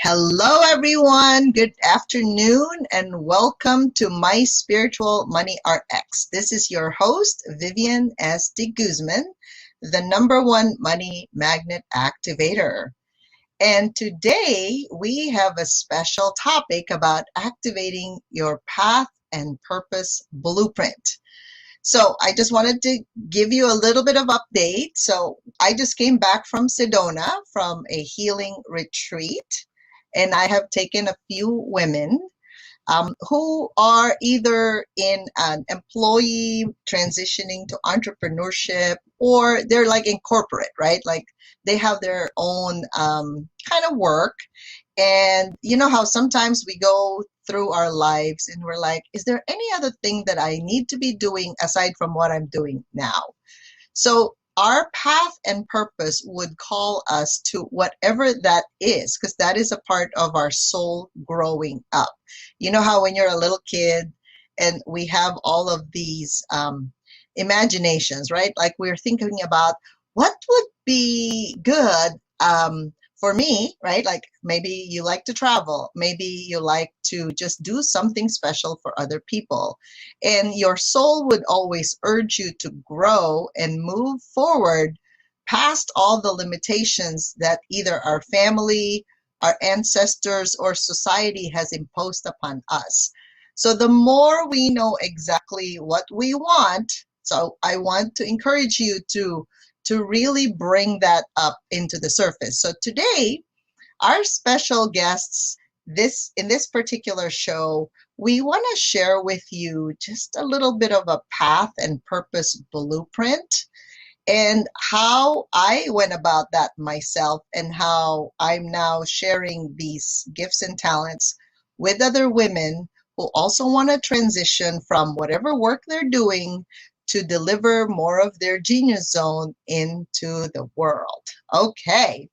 Hello, everyone. Good afternoon, and welcome to My Spiritual Money RX. This is your host, Vivian S. de Guzman, the #1 money magnet activator. And today we have a special topic about activating your path and purpose blueprint. So I just wanted to give you a little bit of update. So I just came back from Sedona from a healing retreat, and I have taken a few women who are either in an employee transitioning to entrepreneurship, or they're like in corporate, right? Like they have their own kind of work. And you know how sometimes we go through our lives and we're like, is there any other thing that I need to be doing aside from what I'm doing now? So our path and purpose would call us to whatever that is, because that is a part of our soul growing up. You know how when you're a little kid and we have all of these imaginations, right? Like we're thinking about what would be good for me, right? Like maybe you like to travel, maybe you like to just do something special for other people. And your soul would always urge you to grow and move forward past all the limitations that either our family, our ancestors, or society has imposed upon us. So the more we know exactly what we want, so I want to encourage you to really bring that up into the surface. So today, our special guests, in this particular show, we want to share with you just a little bit of a path and purpose blueprint and how I went about that myself, and how I'm now sharing these gifts and talents with other women who also want to transition from whatever work they're doing to deliver more of their genius zone into the world. Okay,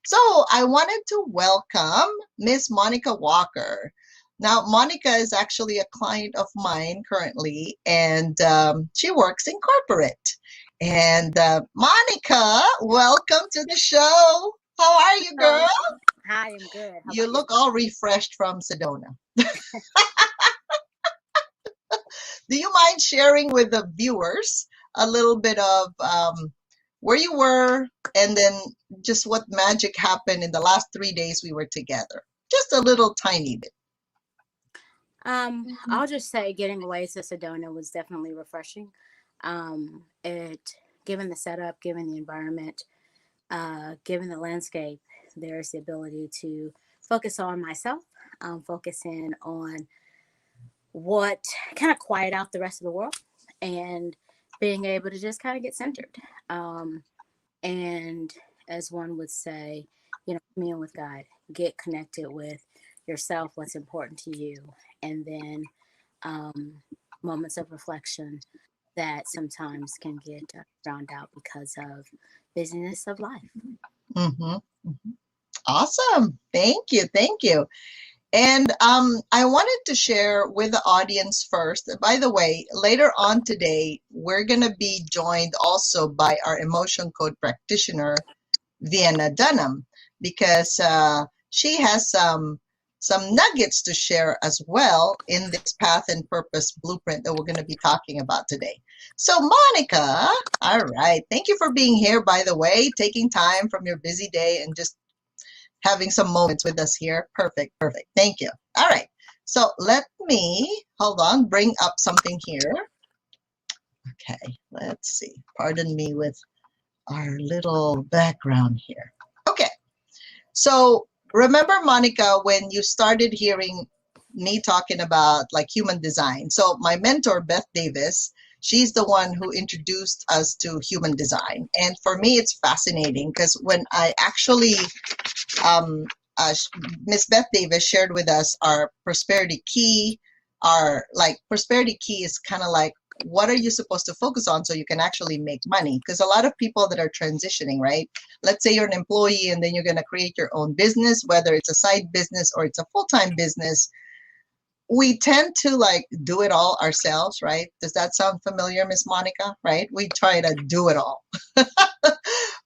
so I wanted to welcome Miss Monica Walker. Now, Monica is actually a client of mine currently, and she works in corporate. And Monica, welcome to the show. How are you, girl? Hi, I'm good. How You about look all refreshed from Sedona. Do you mind sharing with the viewers a little bit of where you were, and then just what magic happened in the last 3 days we were together? Just a little tiny bit. I'll just say getting away to Sedona was definitely refreshing. It given the setup, given the environment, given the landscape, there's the ability to focus on myself, focus in on what kind of quiet out the rest of the world, and being able to just kind of get centered. And as one would say, commune with God, get connected with yourself, what's important to you, and then moments of reflection that sometimes can get drowned out because of busyness of life. Mm-hmm. Mm-hmm. Awesome. Thank you. Thank you. And I wanted to share with the audience first. By the way, later on today, we're going to be joined also by our emotion code practitioner, Vienna Dunham, because she has some nuggets to share as well in this path and purpose blueprint that we're going to be talking about today. So Monica, all right, thank you for being here, by the way, taking time from your busy day and just having some moments with us here. Perfect, perfect. Thank you. All right. So let me, hold on, bring up something here. Okay, let's see. Pardon me with our little background here. Okay. So remember, Monica, when you started hearing me talking about like human design. So my mentor, Beth Davis, she's the one who introduced us to human design. And for me, it's fascinating because when I actually um, Miss Beth Davis shared with us our prosperity key. Our like prosperity key is kind of like, what are you supposed to focus on so you can actually make money? Because a lot of people that are transitioning, right? Let's say you're an employee and then you're going to create your own business, whether it's a side business or it's a full-time business. We tend to like do it all ourselves, right? Does that sound familiar, Miss Monica? Right? We try to do it all.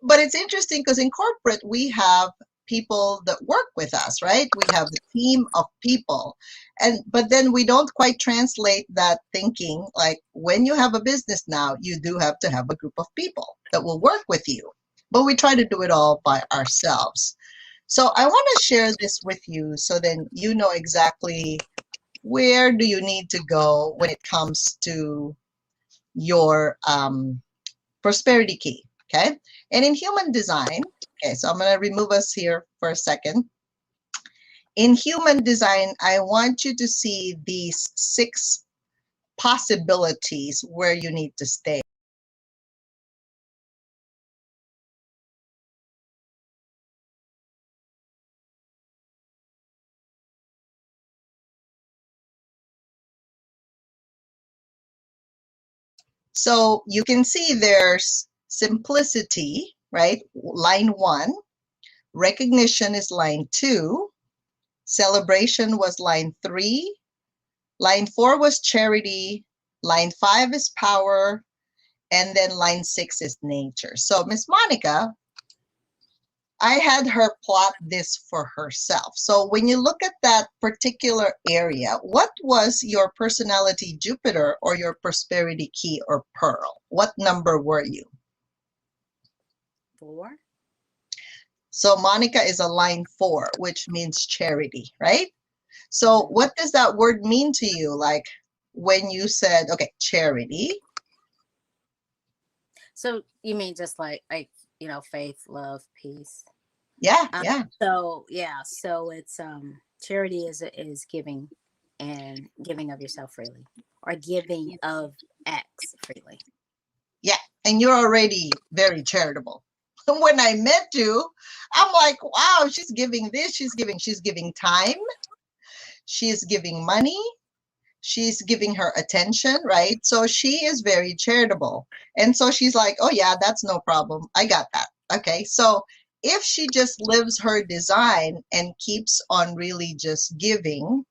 But it's interesting because in corporate, we have people that work with us, right? We have a team of people. But then we don't quite translate that thinking, like when you have a business now, you do have to have a group of people that will work with you. But we try to do it all by ourselves. So I want to share this with you so then you know exactly where do you need to go when it comes to your prosperity key, okay? And in human design, okay, so I'm going to remove us here for a second. In human design, I want you to see these 6 possibilities where you need to stay. So you can see there's simplicity, right? Line 1. Recognition is line 2. Celebration was line 3. Line 4 was charity. Line 5 is power. And then line 6 is nature. So Miss Monica, I had her plot this for herself. So when you look at that particular area, what was your personality Jupiter or your prosperity key or pearl? What number were you? 4. So Monica is a line 4, which means charity, right? So what does that word mean to you? Like when you said, okay, charity. So you mean just like faith, love, peace? Yeah, yeah. So yeah, so it's charity is giving and giving of yourself freely, or giving of X freely. Yeah, and you're already very charitable. When I met you, I'm like, wow, she's giving this, she's giving time, she's giving money, she's giving her attention, right? So she is very charitable. And so she's like, oh yeah, that's no problem. I got that. Okay. So if she just lives her design and keeps on really just giving,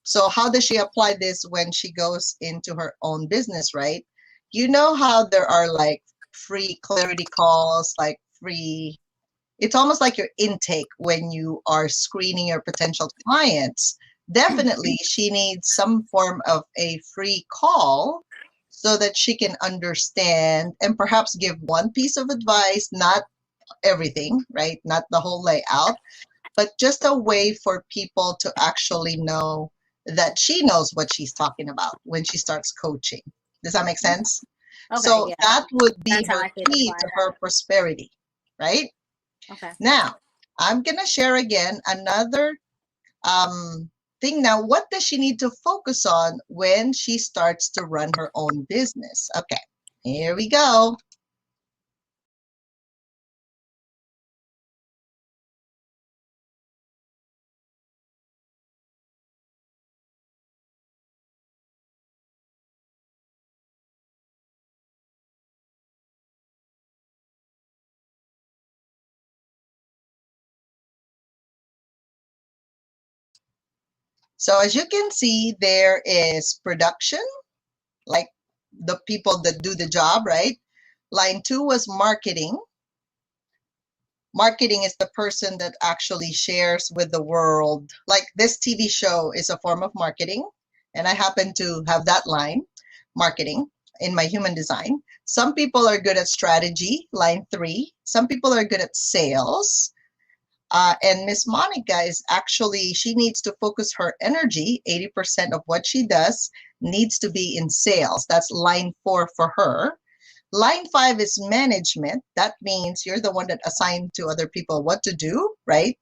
so how does she apply this when she goes into her own business, right? You know how there are like free clarity calls, like free, it's almost like your intake when you are screening your potential clients. Definitely, she needs some form of a free call so that she can understand and perhaps give one piece of advice, not everything, right? Not the whole layout, but just a way for people to actually know that she knows what she's talking about when she starts coaching. Does that make sense? Okay, So yeah. that would be That's how her I could key apply to her that. prosperity, right? Okay. Now, I'm going to share again another um, thing. Now, what does she need to focus on when she starts to run her own business? Okay, here we go. So as you can see, there is production, like the people that do the job, right? Line 2 was marketing. Marketing is the person that actually shares with the world. Like this TV show is a form of marketing, and I happen to have that line, marketing, in my human design. Some people are good at strategy, line 3. Some people are good at sales. And Miss Monica is actually, she needs to focus her energy. 80% of what she does needs to be in sales. That's line 4 for her. Line 5 is management. That means you're the one that assigned to other people what to do, right?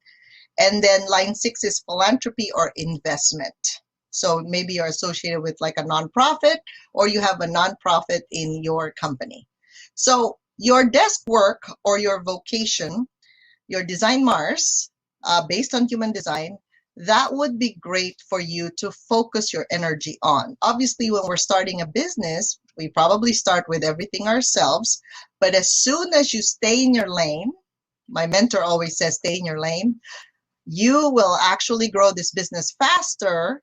And then line 6 is philanthropy or investment. So maybe you're associated with like a nonprofit, or you have a nonprofit in your company. So your desk work or your vocation, your design Mars, based on human design, that would be great for you to focus your energy on. Obviously, when we're starting a business, we probably start with everything ourselves. But as soon as you stay in your lane, my mentor always says, stay in your lane, you will actually grow this business faster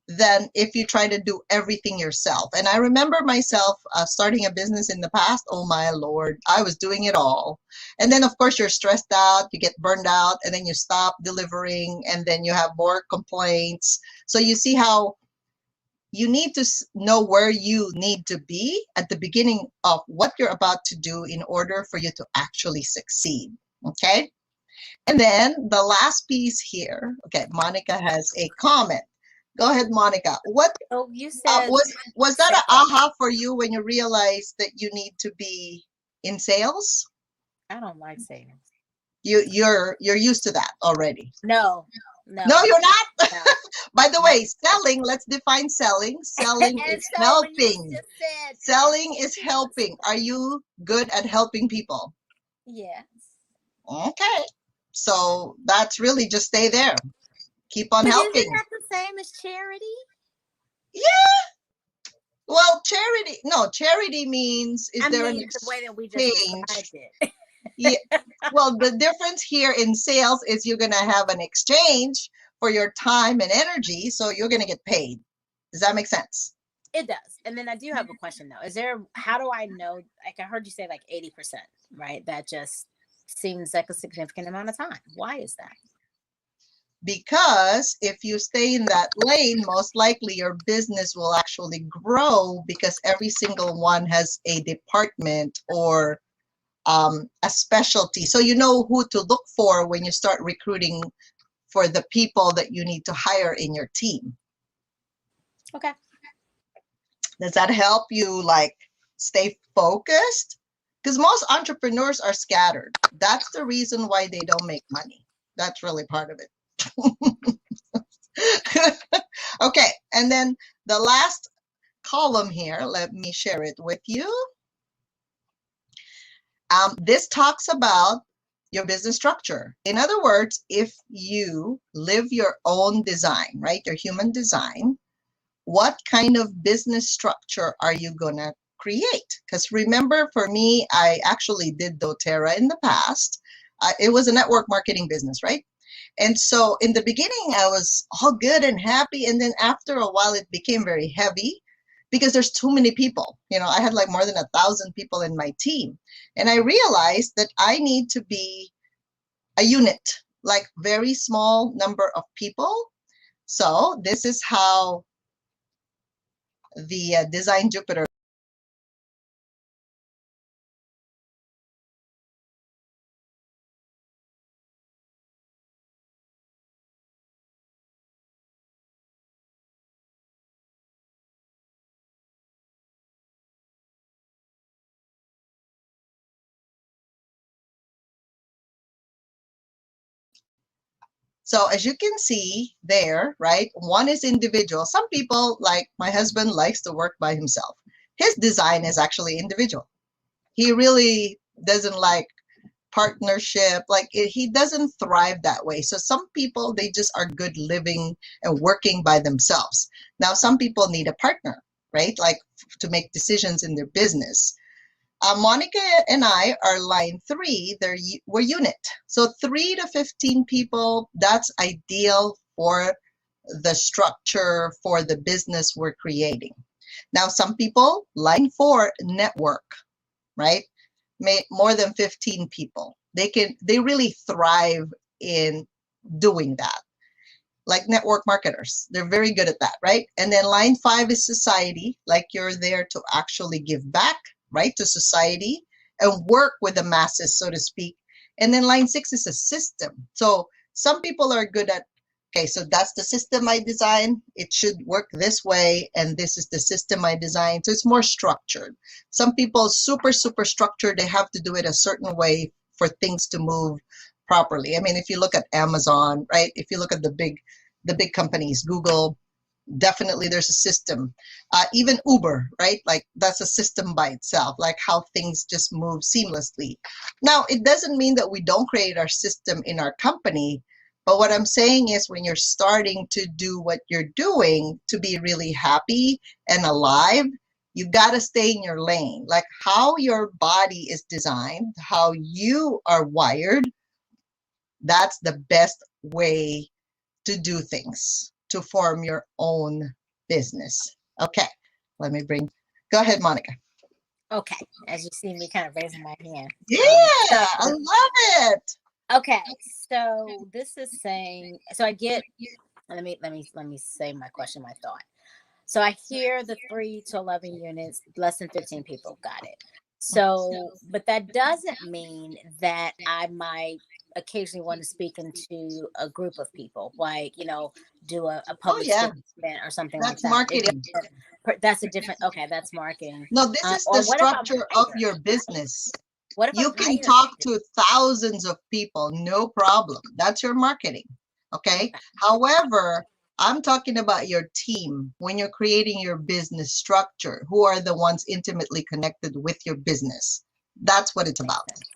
than if you try to do everything yourself. And I remember myself starting a business in the past. Oh my Lord, I was doing it all. And then, of course, you're stressed out, you get burned out, and then you stop delivering, and then you have more complaints. So you see how you need to know where you need to be at the beginning of what you're about to do in order for you to actually succeed. Okay. And then the last piece here. Okay, Monica has a comment. Go ahead, Monica. What Oh, you said was that an aha for you when you realized that you need to be in sales? I don't like sales. You're used to that already. No, No, no, you're not. no. By the No. way, selling, let's define selling. Selling And is so when you helping. just said, Selling is helping. Are you good at helping people? yes, Okay. So that's really just stay there. Keep on but isn't helping. that the same as charity? Yeah. Well, charity, no, charity means is I there an mean, the way that we just exchange? described it. Yeah. Well, the difference here in sales is you're going to have an exchange for your time and energy, so you're going to get paid. Does that make sense? It does. And then I do have a question though. Is there, how do I know? Like I heard you say like 80%, right? That just seems like a significant amount of time. Why is that? Because if you stay in that lane, most likely your business will actually grow because every single one has a department or a specialty. So you know who to look for when you start recruiting for the people that you need to hire in your team. Okay. Does that help you like stay focused? Because most entrepreneurs are scattered. That's the reason why they don't make money. That's really part of it. Okay, and then the last column here, let me share it with you. This talks about your business structure. In other words, if you live your own design, right, your human design, what kind of business structure are you going to create? Because remember, for me, I actually did doTERRA in the past. It was a network marketing business, right? And so in the beginning, I was all good and happy. And then after a while, it became very heavy because there's too many people. You know, I had like more than 1,000 people in my team. And I realized that I need to be a unit, like very small number of people. So this is how the Design Jupiter. So as you can see there, right, one is individual. Some people, like my husband, likes to work by himself. His design is actually individual. He really doesn't like partnership. Like he doesn't thrive that way. So some people, they just are good living and working by themselves. Now, some people need a partner, right? Like to make decisions in their business. Monica and I are line 3. We're unit. So 3 to 15 people, that's ideal for the structure for the business we're creating. Now, some people, line 4, network, right? More than 15 people. They really thrive in doing that. Like network marketers, they're very good at that, right? And then line 5 is society, like you're there to actually give back, right, to society and work with the masses, so to speak. And then line 6 is a system. So some people are good at, okay, so that's the system I design. It should work this way, and this is the system I design. So it's more structured. Some people super structured. They have to do it a certain way for things to move properly. I mean, if you look at Amazon, right? If you look at the big companies, Google, definitely there's a system. Even Uber, right? Like that's a system by itself, like how things just move seamlessly. Now, it doesn't mean that we don't create our system in our company, but what I'm saying is when you're starting to do what you're doing to be really happy and alive, you got to stay in your lane. Like how your body is designed, how you are wired, that's the best way to do things. to form your own business. Okay, go ahead, Monica. Okay, as you see me kind of raising my hand. Yeah, So I love it. okay, so this is saying. So I get. Let me say my question, my thought. So I hear the 3 to 11 units, less than 15 people. Got it. So, but that doesn't mean that I might occasionally want to speak into a group of people, like, do a Oh public yeah, speaking event or something like that's that. marketing. That's a different, okay, that's marketing. No, this is Or the what if I'm structure of hired, your right? business. What if I'm You can hired talk to do to thousands of people, no problem. That's your marketing. it? Okay. Okay. However, I'm talking about your team when you're creating your business structure, who are the ones intimately connected with your business. That's what it's Makes about. sense.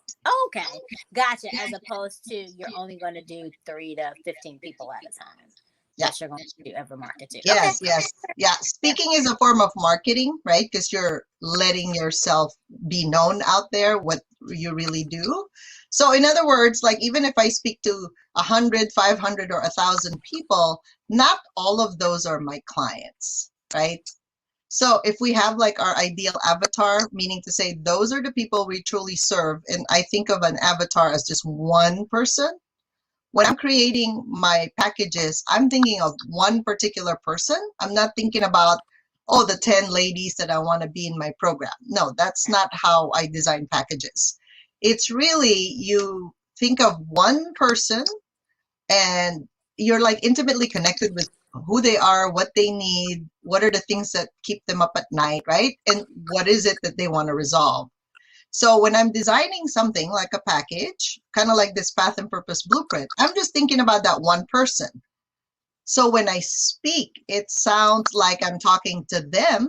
Okay. Gotcha. As opposed to you're only going to do 3 to 15 people at a time Yeah. that you're going to ever market to. Okay. Yes, yes. Yeah. Speaking is a form of marketing, right? Because you're letting yourself be known out there, what you really do. So, in other words, like even if I speak to 100, 500, or 1,000 people, not all of those are my clients, right? So, if we have like our ideal avatar, meaning to say those are the people we truly serve, and I think of an avatar as just one person, when I'm creating my packages, I'm thinking of one particular person. I'm not thinking about, oh, the 10 ladies that I want to be in my program. No, that's not how I design packages. It's really you think of one person and you're like intimately connected with who they are, what they need, what are the things that keep them up at night, right? And what is it that they want to resolve? So when I'm designing something like a package, kind of like this path and purpose blueprint, I'm just thinking about that one person. So when I speak, it sounds like I'm talking to them,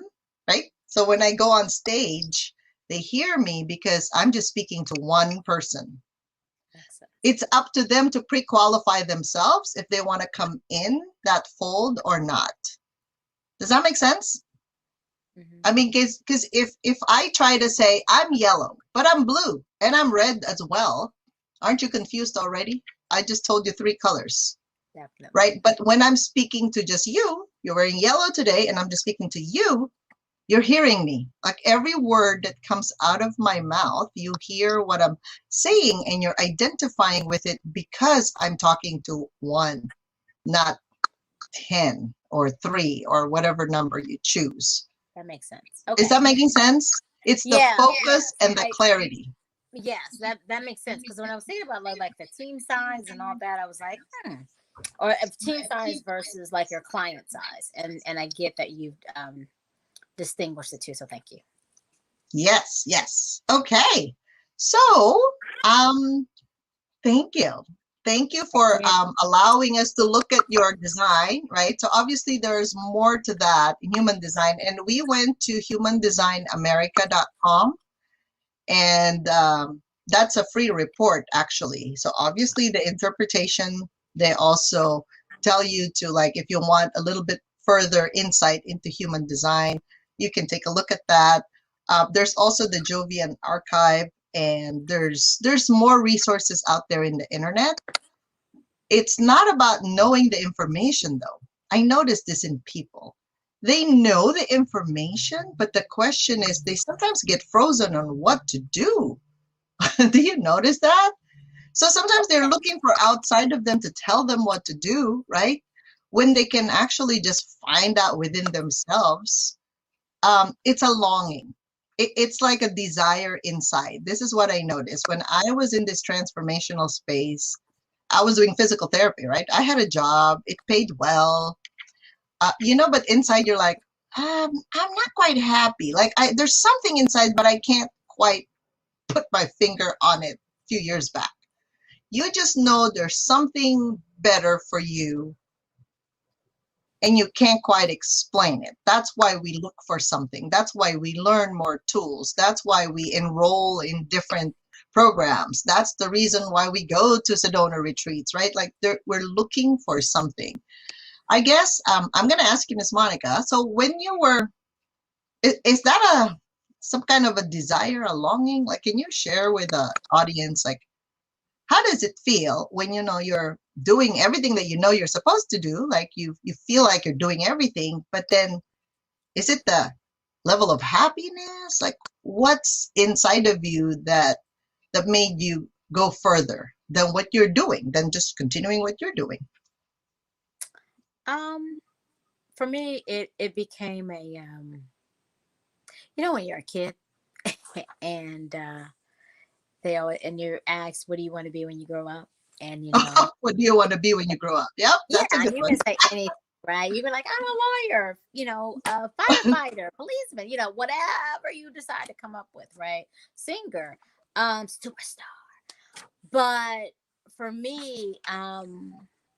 right? So when I go on stage, they hear me because I'm just speaking to one person. Makes sense. It's up to them to pre-qualify themselves if they want to come in that fold or not. Does that make sense? Hmm. I mean, because if I try to say I'm yellow, but I'm blue and I'm red as well, aren't you confused already? I just told you 3 colors, Definitely. right? But when I'm speaking to just you, you're wearing yellow today, and I'm just speaking to you, you're hearing me. Like every word that comes out of my mouth, you hear what I'm saying and you're identifying with it because I'm talking to one, not 10 or 3 or whatever number you choose. That makes sense. Is Okay. that making sense? It's the Yeah. focus Yes. and the clarity. Yes, that makes sense. Because when I was thinking about like the team size and all that, I was like, or if team size versus like your client size, and I get that you've distinguished the two. So thank you. Yes, yes. Okay. So, um, thank you. Thank you Thank for you. allowing us to look at your design, right? So obviously there's more to that in human design. And we went to humandesignamerica.com, and that's a free report actually. So obviously the interpretation, they also tell you to, like, if you want a little bit further insight into human design, you can take a look at that. There's also the Jovian archive, and there's more resources out there in the internet. It's not about knowing the information though. I noticed this in people. They know the information, but the question is they sometimes get frozen on what to do. Do you notice that? So sometimes they're Okay. looking for outside of them to tell them what to do, right? When they can actually just find out within themselves. It's a longing. It's like a desire inside. This is what I noticed when I was in this transformational space. I was doing physical therapy, right? I had a job, it paid well, but inside you're like, I'm not quite happy. Like there's something inside, but I can't quite put my finger on it a few years back. You just know there's something better for you and you can't quite explain it. That's why we look for something. That's why we learn more tools. That's why we enroll in different programs. That's the reason why we go to Sedona retreats, right? Like we're looking for something. I guess I'm going to ask you, Miss Monica. So when you were, is that some kind of a desire, a longing? Like, can you share with the audience, like, how does it feel when you know you're doing everything that you know you're supposed to do, like you feel like you're doing everything, but then is it the level of happiness? Like what's inside of you that made you go further than what you're doing, than just continuing what you're doing? Um, for me, it became a you know, when you're a kid and they always, and you're asked, what do you want to be when you grow up? And you know, What do you want to be when you grow up? Yep, yeah, that's a good you one. can say anything, right? You can like, I'm a lawyer, you know, a firefighter, policeman, you know, whatever you decide to come up with, right? Singer, superstar. But for me,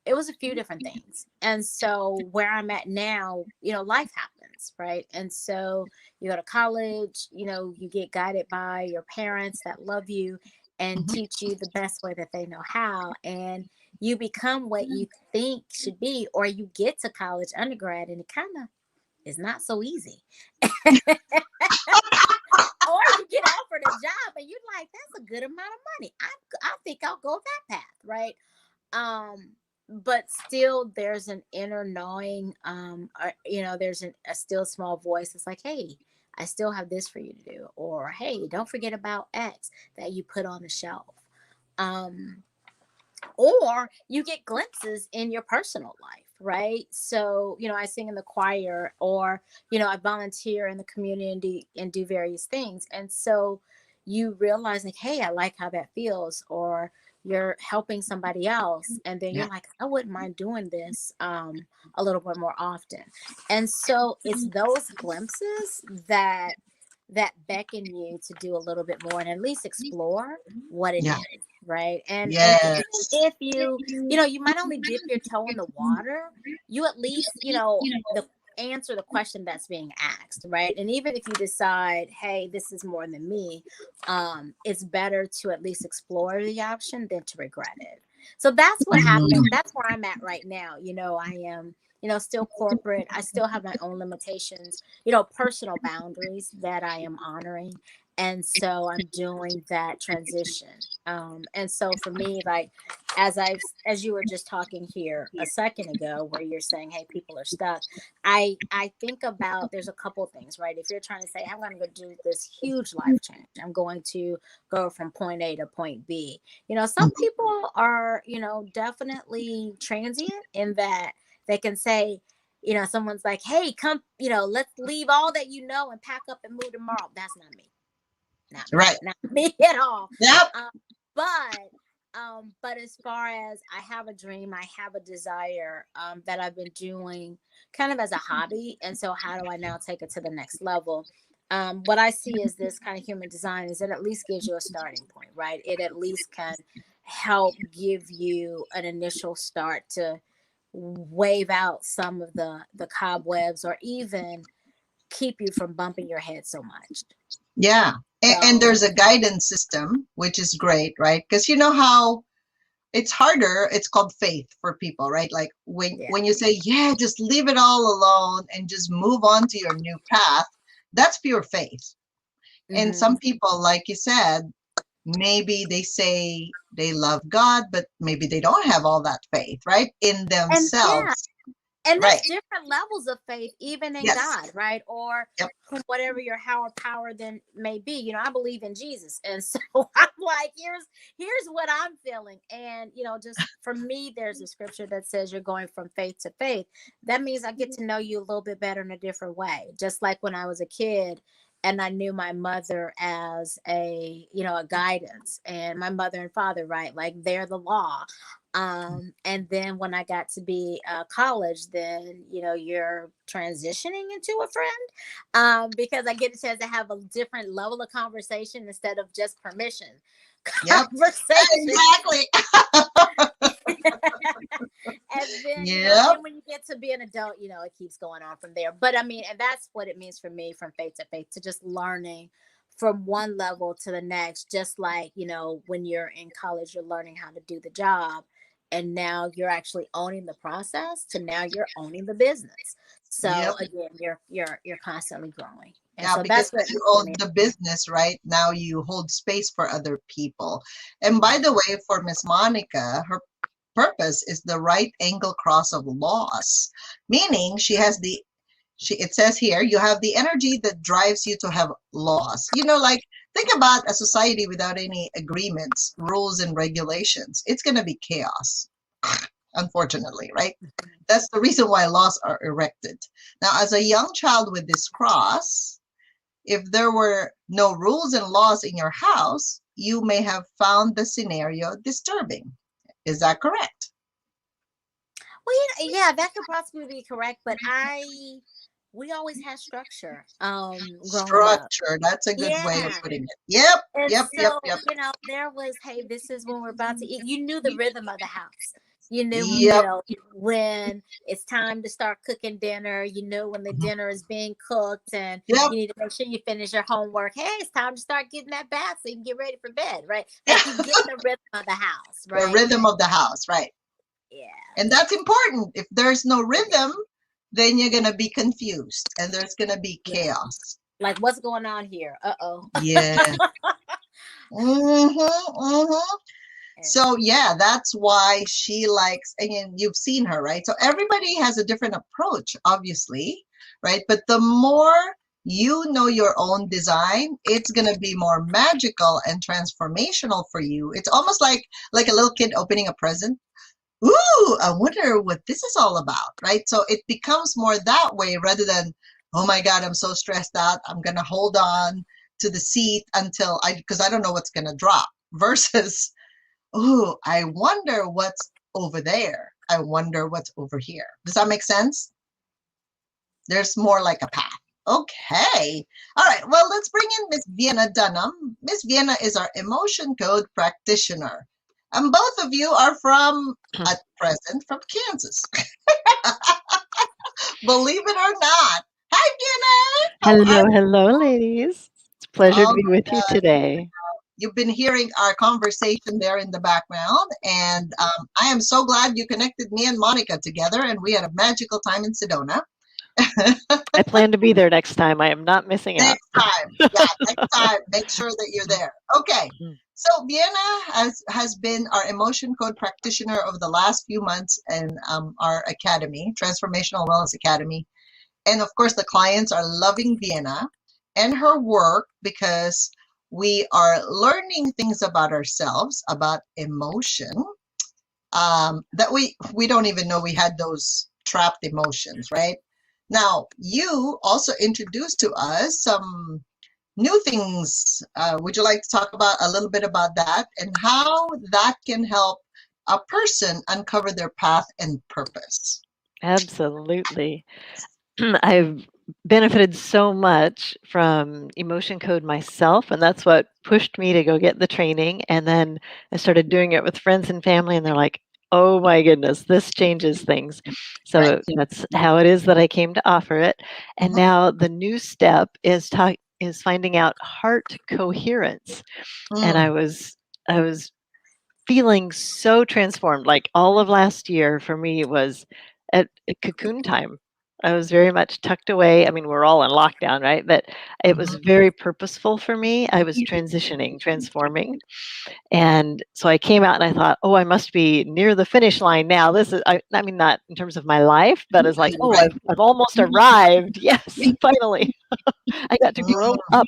it was a few different things. And so where I'm at now, you know, life happens, right? And so you go to college, you know, you get guided by your parents that love you and Mhm. teach you the best way that they know how. And you become what you think should be, or you get to college undergrad and it kind of is not so easy. Or you get offered a job and you're like, that's a good amount of money. I think I'll go that path, right? Um, but still there's an inner knowing, or, you know, there's a still small voice that's like, hey, I still have this for you to do, or hey, don't forget about X that you put on the shelf. Um, or you get glimpses in your personal life, right? So you know, I sing in the choir, or you know, I volunteer in the community and do various things, and so you realize like, hey, I like how that feels, or you're helping somebody else and then you're Yeah. like, I wouldn't mind doing this a little bit more often. And so it's those glimpses that beckon you to do a little bit more and at least explore what it Yeah. is, right? And even Yes. if you know, you might only dip your toe in the water, you at least, you know, the answer the question that's being asked, right? And even if you decide, hey, this is more than me, it's better to at least explore the option than to regret it. So that's what happened. Mhm. That's where I'm at right now. You know, I am, you know, still corporate. I still have my own limitations, you know, personal boundaries that I am honoring. And so I'm doing that transition. And so for me, like, as you were just talking here a second ago, where you're saying, hey, people are stuck, I think about, there's a couple things, right? If you're trying to say, I'm going to go do this huge life change, I'm going to go from point A to point B. You know, some people are, you know, definitely transient in that they can say, you know, someone's like, hey, come, you know, let's leave all that you know and pack up and move tomorrow. That's not me. Not me. Right. Not me at all. Yep. Um, but as far as I have a dream, I have a desire that I've been doing kind of as a hobby. And so how do I now take it to the next level? What I see is this kind of human design is it at least gives you a starting point, right? It at least can help give you an initial start to wave out some of the cobwebs, or even keep you from bumping your head so much. Yeah. And So there's a guidance system, which is great, right? Because you know how it's harder, it's called faith for people, right? Like yeah. when you say, yeah, just leave it all alone and just move on to your new path, that's pure faith. And Hmm. some people, like you said, maybe they say they love God, but maybe they don't have all that faith, right? In And yeah, themselves. and Right. there's different levels of faith even in Yes. God, right? Or Yep. whatever your higher power then may be. You know, I believe in Jesus, and so I'm like, here's what I'm feeling. And you know, just for me, there's a scripture that says you're going from faith to faith. That means I get to know you a little bit better in a different way. Just like when I was a kid and I knew my mother as a, you know, a guidance, and my mother and father, right? Like they're the law. And then when I got to be college, then you know, you're transitioning into a friend, because I get a chance to have a different level of conversation instead of just permission Yep. conversation. Exactly. And then, you know, Yep. then when you get to be an adult, you know, it keeps going on from there. But I mean, and that's what it means for me, from faith to faith, to just learning from one level to the next. Just like, you know, when you're in college, you're learning how to do the job, and now you're actually owning the process, to now you're owning the business. So Yep. again, you're constantly growing, and Yeah, so because that's what you for own me. the business, right? Now you hold space for other people. And by the way, for Miss Monica, her purpose is the right angle cross of loss, meaning it says here, you have the energy that drives you to have laws. Like think about a society without any agreements, rules, and regulations. It's going to be chaos, unfortunately, right? That's the reason why laws are erected. Now, as a young child with this cross, if there were no rules and laws in your house, you may have found the scenario disturbing. Is that correct? Well, yeah, that could possibly be correct, but we always had structure growing up. Structure, that's a good way of Yeah. putting it. Yep, And yep, yep, so, yep. there was, hey, this is when we're about to eat. You knew the rhythm of the house. You knew, Yep, when it's time to start cooking dinner. You know when the dinner is being cooked, and yep. you need to make sure you finish your homework. Hey, it's time to start getting that bath so you can get ready for bed, right? Like you get the rhythm of the house, The right? rhythm of the house, right? Yeah. And that's important. If there's no rhythm, then you're going to be confused and there's going to be Yeah. chaos. Like what's going on here? Uh-oh. Yeah. Mm-hmm, mm-hmm. So yeah, that's why she likes, and you've seen her, right? So everybody has a different approach, obviously, right? But the more you know your own design, it's gonna be more magical and transformational for you. It's almost like a little kid opening a present. Ooh, I wonder what this is all about, right? So it becomes more that way rather than, oh my God, I'm so stressed out. I'm gonna hold on to the seat because I don't know what's gonna drop. Versus, oh, I wonder what's over there. I wonder what's over here. Does that make sense? There's more like a path. Okay. All right. Well, let's bring in Miss Vienna Dunham. Miss Vienna is our emotion code practitioner. And both of you are at present, from Kansas. Believe it or not. Hi, Vienna. How are Hello, hello, ladies. It's a pleasure to you? be with you today. You've been hearing our conversation there in the background, and I am so glad you connected me and Monica together, and we had a magical time in Sedona. I plan to be there next time. I am not missing out. Next time, yeah, next time, make sure that you're there. Okay, so Vienna has been our emotion code practitioner over the last few months in our academy, Transformational Wellness Academy, and of course the clients are loving Vienna and her work because we are learning things about ourselves, about emotion, that we don't even know we had those trapped emotions, right? Now, you also introduced to us some new things. Would you like to talk about a little bit about that and how that can help a person uncover their path and purpose? Absolutely. I've benefited so much from emotion code myself, and that's what pushed me to go get the training. And then I started doing it with friends and family, and they're like, oh my goodness, this changes things. Right. So that's how it is that I came to offer it. And Mhm. now the new step is finding out heart coherence. And Mm. I was feeling so transformed. Like all of last year for me was at cocoon time. I was very much tucked away. I mean, we're all in lockdown, right? But it was Mhm. very purposeful for me. I was transitioning, transforming. And so I came out and I thought, oh, I must be near the finish line now. This is, I mean, not in terms of my life, but as like, oh, Right. I've almost arrived. Yes, finally. I got to grow Mm. up.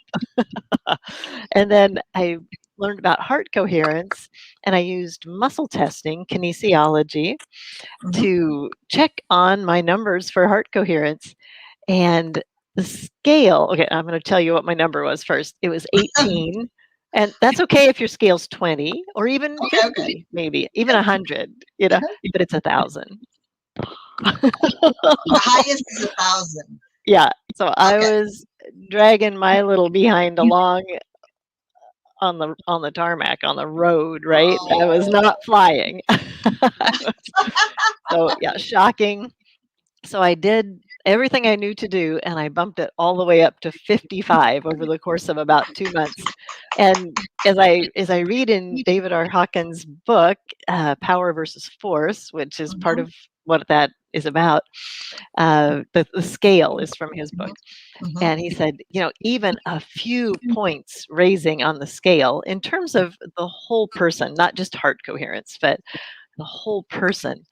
And then I learned about heart coherence and I used muscle testing, kinesiology, Mhm. to check on my numbers for heart coherence. And the scale, okay, I'm going to tell you what my number was first. It was 18. And that's okay if your scale's 20 or even Okay, okay. 50, maybe even Yeah. 100, Uh-huh. but it's 1,000. The highest is 1,000. Yeah. So I Okay. was dragging my little behind along on the tarmac on the road, right? I was Oh. not flying. So yeah, shocking. So I did everything I knew to do, and I bumped it all the way up to 55 over the course of about 2 months. And as I read in David R. Hawkins' book, Power versus Force, which is part Mhm. of what that is about. The scale is from his book. Mhm. And he said, even a few points raising on the scale in terms of the whole person, not just heart coherence, but the whole person,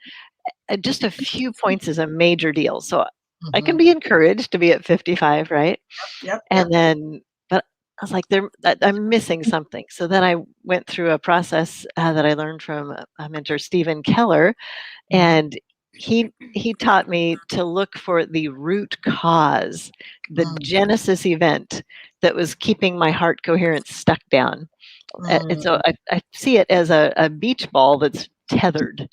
just a few points is a major deal. So I can Mhm. be encouraged to be at 55, right? Yep, yep. And then, but I was like, I'm missing something. So then I went through a process that I learned from a mentor, Stephen Keller, Mhm. and he taught me to look for the root cause, the Mm, genesis event that was keeping my heart coherence stuck down. And so mm. I see it as a beach ball that's tethered,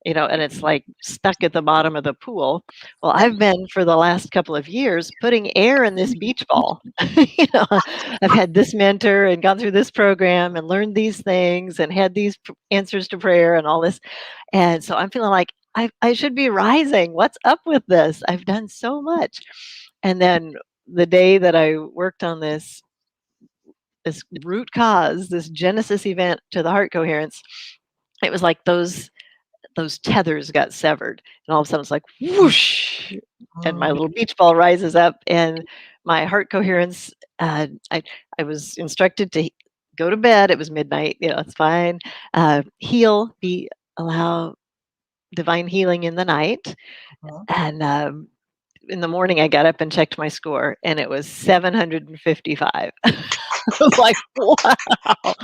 and it's like stuck at the bottom of the pool. Well, Yep. I've been for the last couple of years putting air in this beach ball. I've had this mentor and gone through this program and learned these things and had these answers to prayer and all this. And so I'm feeling like I should be rising. What's up with this? I've done so much. And then the day that I worked on this root cause, this genesis event to the heart coherence, it was like those tethers got severed, and all of a sudden it's like Mm, whoosh, and my mm, little beach ball rises up, and my heart coherence. I was instructed to go to bed. It was midnight. It's fine. Be allow divine healing in the night, mhm. and in the morning I got up and checked my score, and it was 755. I was like, wow.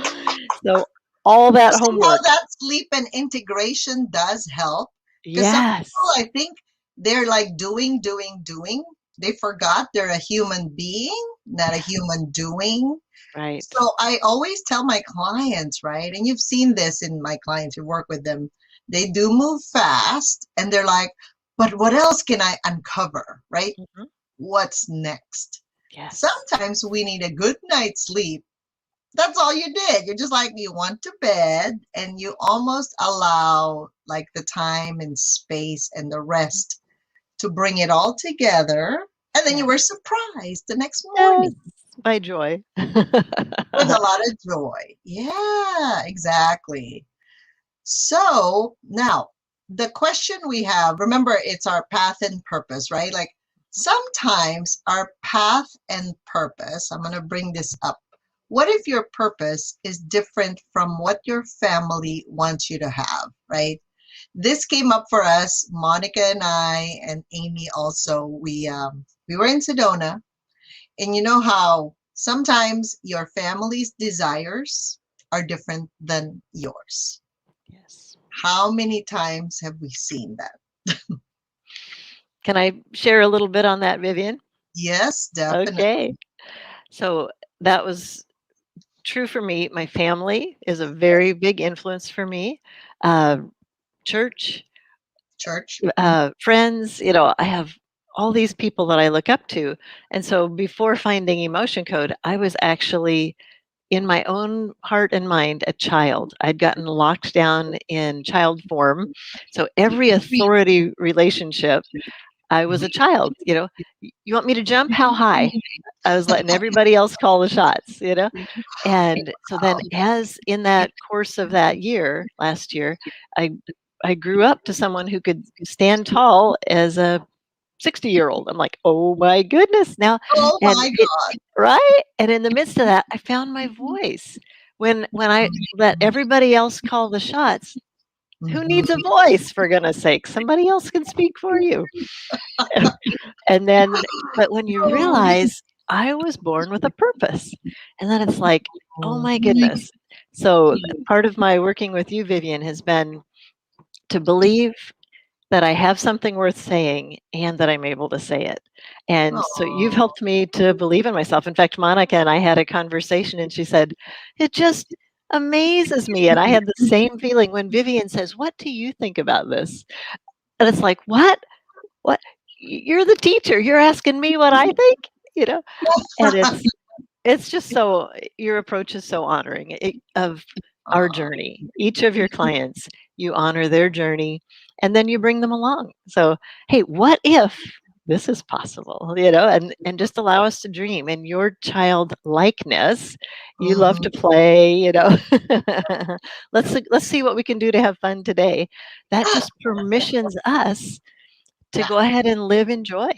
So all You that see how homework. that sleep and integration does help? Because some people, Yes. I think, they're like doing, doing, doing. They forgot they're a human being, not a Yeah. human doing. Right. So I always tell my clients, right? And you've seen this in my clients who work with them. They do move fast and they're like, but what else can I uncover, right? Mhm. What's next? Yes. Sometimes we need a good night's sleep. That's all you did. You're just like, you went to bed and you almost allow like the time and space and the rest to bring it all together. And then you Yeah. were surprised the next Yes. morning My joy. with a lot of joy. Yeah, exactly. So now the question we have, remember, it's our path and purpose, right? Like sometimes our path and purpose, I'm going to bring this up. What if your purpose is different from what your family wants you to have, right? This came up for us, Monica and I, and Amy also. We were in Sedona, and you know how sometimes your family's desires are different than yours. Yes. How many times have we seen that? Can I share a little bit on that, Vivian? Yes, Okay. definitely. So that was true for me. My family is a very big influence for me. Uh, Church, Church. Mhm. friends, I have all these people that I look up to. And so before finding Emotion Code, I was actually in my own heart and mind a child. I'd gotten locked down in child form. So every authority relationship, I was a child. You want me to jump? How high? I was letting everybody else call the shots. And so then, as in that course of that year, last year, I I grew up to someone who could stand tall as a 60-year-old. I'm like, oh my goodness, now, Oh and my it God. right, and in the midst of that, I found my voice when I let everybody else call the shots. Who Mhm. needs a voice, for goodness sake? Somebody else can speak for you. And then but when you realize I was born with a purpose, and then it's like, "Oh my goodness." So, part of my working with you, Vivian, has been to believe that I have something worth saying and that I'm able to say it. And so you've Oh. helped me to believe in myself. In fact, Monica and I had a conversation and she said, "It just amazes me." And I had the same feeling when Vivian says, "What do you think about this?" And it's like, "What? What? You're the teacher. You're asking me what I think?" You know? And it's just so your approach is so honoring of our Oh. journey. Each of your clients, you honor their journey, and then you bring them along. So, hey, what if this is possible? And just allow us to dream. And your childlikeness, you love Mhm. to play. Let's see what we can do to have fun today. That just permissions us to Yeah. go ahead and live in joy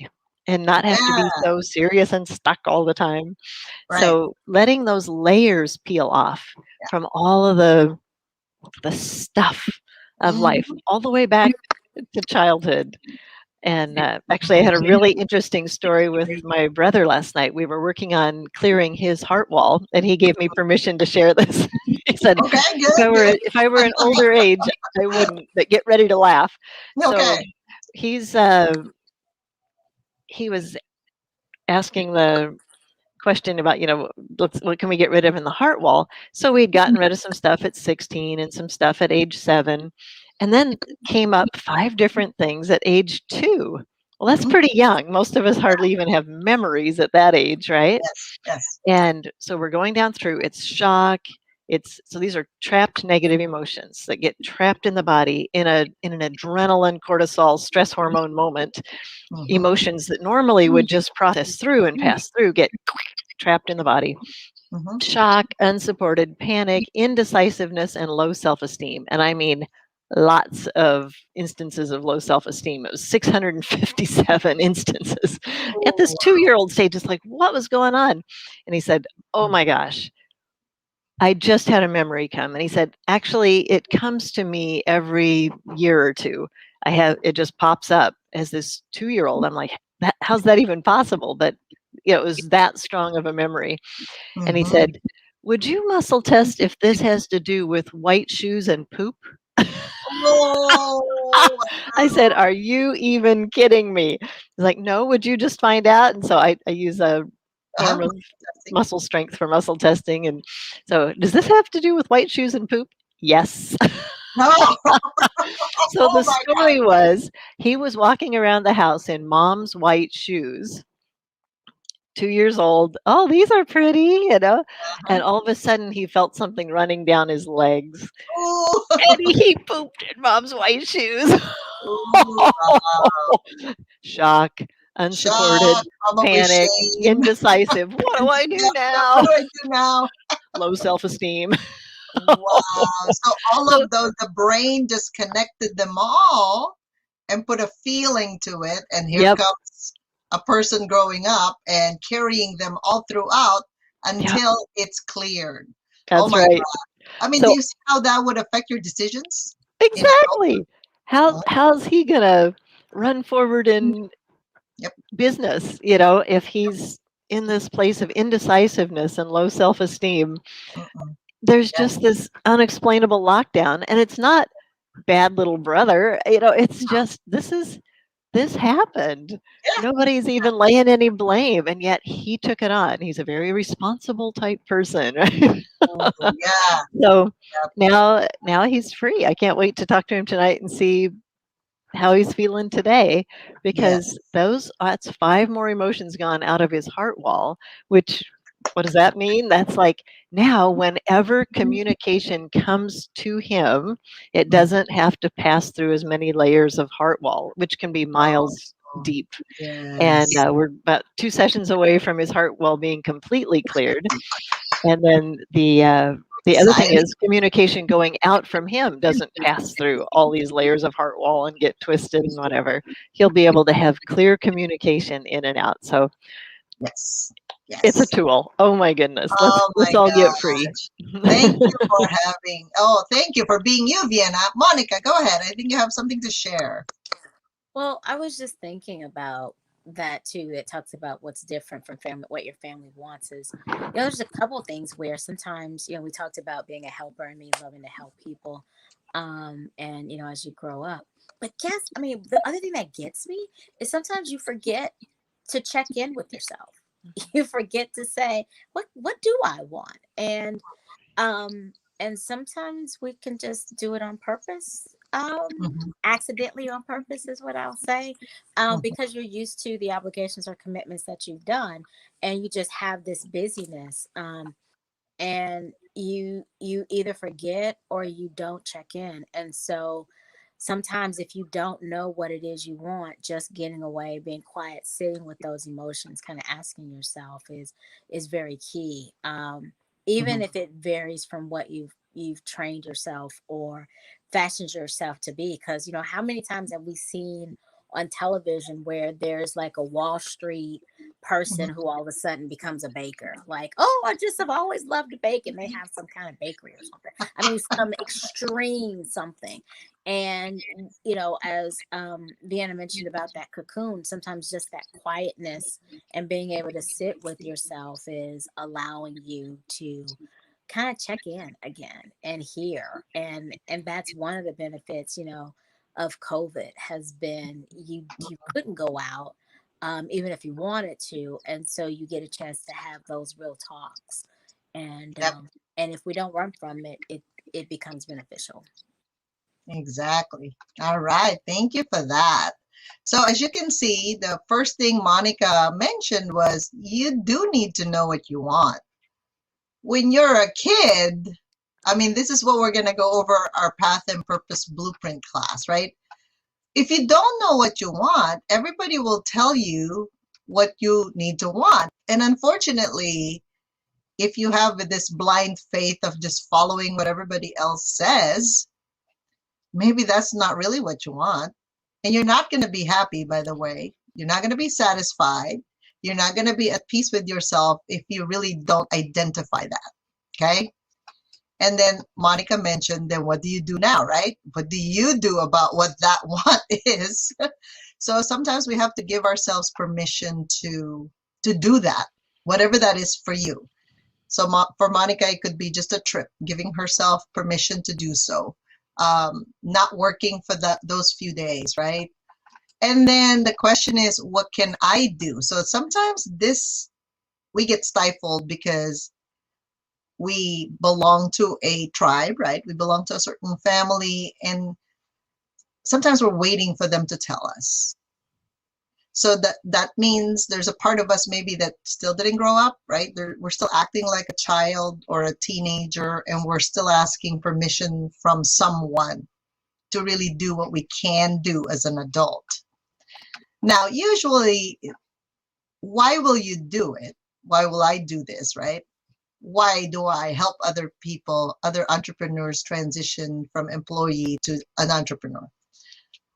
and not have to be Yeah. so serious and stuck all the time. Right. So letting those layers peel off Yeah. from all of the stuff of life, Mm-hmm. all the way back to childhood. And actually, I had a really interesting story with my brother last night. We were working on clearing his heart wall, and he gave me permission to share this. He said, Okay. Good. Good. if I were an older age, I wouldn't. But get ready to laugh." So Okay. he's he was asking the question about, what can we get rid of in the heart wall? So we'd gotten rid of some stuff at 16 and some stuff at age 7. And then came up 5 different things at age 2. Well, that's Mm-hmm. pretty young. Most of us hardly even have memories at that age, right? Yes. Yes. And so we're going down through it's shock. So these are trapped negative emotions that get trapped in the body in an adrenaline cortisol stress hormone moment. Mm-hmm. Emotions that normally would just process through and pass through get trapped in the body. Mm-hmm. Shock, unsupported panic, indecisiveness, and low self esteem. And I mean, lots of instances of low self esteem. It was 657 instances. At this Oh, 2-year old stage, it's like, what was going on? And he said, "Oh my gosh, I just had a memory come." And he said, "Actually, it comes to me every year or two. It just pops up as this 2-year old." I'm like, how's that even possible? But it was that strong of a memory. And he mm-hmm. said, "Would you muscle test if this has to do with white shoes and poop?" Oh, I said, "Are you even kidding me?" He's like, "No, would you just find out?" And so I use a uh-huh. form of Testing. muscle strength for muscle testing. And so, does this have to do with white shoes and poop? Yes. No. So Oh the my God. story was he was walking around the house in mom's white shoes, 2 years old. Oh, these are pretty, you know. Uh-huh. And all of a sudden, he felt something running down his legs, Ooh. and he pooped in mom's white shoes. Ooh. Shock, Shock, unsupported, probably panic, shame. indecisive. What do I do Yep, yep. What now? do I do now? Low self esteem. Wow. So all So, of those, the brain just connected them all and put a feeling to it. And here yep, comes a person growing up and carrying them all throughout yep, until it's cleared. Oh that's my right. God. I mean, do So, you see how that would affect your decisions in exactly. adulthood? How's he gonna run forward in Yep. business, if he's in this place of indecisiveness and low self-esteem? Mm-mm. There's Yeah. just this unexplainable lockdown, and it's not bad little brother, it's just this happened. Yeah. Nobody's even laying any blame, and yet he took it on. He's a very responsible type person, right? Mm, yeah. So Yep. now he's free. I can't wait to talk to him tonight and see how he's feeling today, because Yes. that's 5 more emotions gone out of his heart wall. Which, what does that mean? That's like, now whenever communication comes to him, it Mm. doesn't have to pass through as many layers of heart wall, which can be miles Oh, deep. And yes. we're about 2 sessions away from his heart wall being completely cleared. And then the other thing Exciting. is, communication going out from him doesn't pass through all these layers of heart wall and get twisted and whatever. He'll be able to have clear communication in and out. So Yes. it's a Yes. tool. Oh my goodness. Oh Let's my all get free. gosh. Thank you for having, oh, thank you for being you, Vienna. Monica, go ahead. I think you have something to share. Well, I was just thinking about that too. It talks about what's different from family, what your family wants is, there's a couple things where sometimes, we talked about being a helper and me loving to help people. And, as you grow up. But the other thing that gets me is sometimes you forget to check in with yourself. You forget to say, what do I want? Um, and sometimes we can just do it on purpose. Mhm, Accidentally on purpose is what I'll say. mhm, Because you're used to the obligations or commitments that you've done, and you just have this busyness. And you either forget or you don't check in. And so sometimes if you don't know what it is you want, just getting away, being quiet, sitting with those emotions, kind of asking yourself is very key. Even mhm. if it varies from what you've trained yourself or fashioned yourself to be, because how many times have we seen on television where there's like a Wall Street person who all of a sudden becomes a baker. Like, oh, I just have always loved to bake, and they have some kind of bakery or something. I mean, some extreme something. And as Deanna mentioned about that cocoon, sometimes just that quietness and being able to sit with yourself is allowing you to kind of check in again and hear. And that's one of the benefits of COVID has been you couldn't go out, even if you wanted to, and so you get a chance to have those real talks. And Yep, and if we don't run from it, it becomes beneficial. exactly. All right. Thank you for that. So as you can see, the first thing Monica mentioned was you do need to know what you want. When you're a kid, I mean, this is what we're going to go over our path and purpose blueprint class, right? If you don't know what you want, everybody will tell you what you need to want. And unfortunately, if you have this blind faith of just following what everybody else says, maybe that's not really what you want. And you're not going to be happy, by the way. You're not going to be satisfied. You're not going to be at peace with yourself if you really don't identify that. Okay. And then Monica mentioned, then what do you do now, right? What do you do about what that want is? So sometimes we have to give ourselves permission to do that, whatever that is for you. So for Monica, it could be just a trip, giving herself permission to do so, not working for those few days, right? And then the question is, what can I do? So sometimes we get stifled because we belong to a tribe, right? We belong to a certain family, and sometimes we're waiting for them to tell us. So that means there's a part of us maybe that still didn't grow up, right? We're still acting like a child or a teenager, and we're still asking permission from someone to really do what we can do as an adult. Now, usually, why will you do it? Why will I do this, right? Why do I help other people, other entrepreneurs transition from employee to an entrepreneur?